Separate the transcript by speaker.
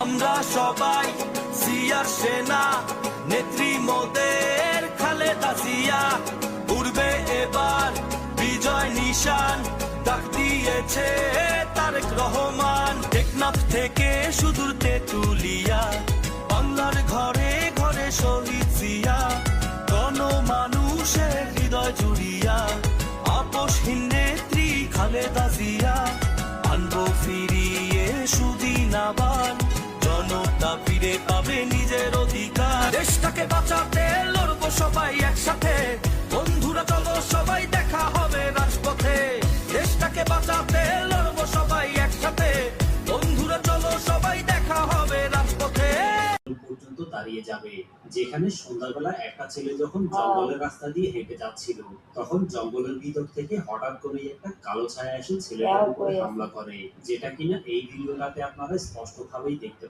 Speaker 1: আমরা সবাই জিয়ার সেনা, নেত্রী মোদের খালেদা জিয়া, উড়বে এবার বিজয় নিশান, ডাক দিয়েছে তারেক রহমান। টেকনাফ থেকে সুদূর তেঁতুলিয়া, বাংলার ঘরে ঘরে শহীদ জিয়া, গণমানুষের হৃদয় জুড়িয়া, আপসহীন নেত্রী খালেদা জিয়া, আনবো ফিরিয়ে সুদিন আবার, জনতা ফিরে পাবে নিজের অধিকার। দেশটাকে বাঁচাতে লড়বো সবাই একসাথে, বন্ধুরা চলো সবাই দেখা হবে রাজপথে। দেশটাকে বাঁচাতে লড়বো সবাই একসাথে, বন্ধুরা চলো সবাই দেখা হবে রাজপথে।
Speaker 2: পর্যন্ত দাঁড়িয়ে যাবে, যেখানে সন্ধ্যাবেলা একটা ছেলে যখন জঙ্গলের রাস্তা দিয়ে হেঁটে যাচ্ছিল, তখন জঙ্গলের ভিতর থেকে হঠাৎ করে একটা কালো ছায়া এসে ছেলেটার উপরে হামলা করে, যেটা কিনা এই ভিডিওটাতে আপনারা স্পষ্টভাবেই দেখতে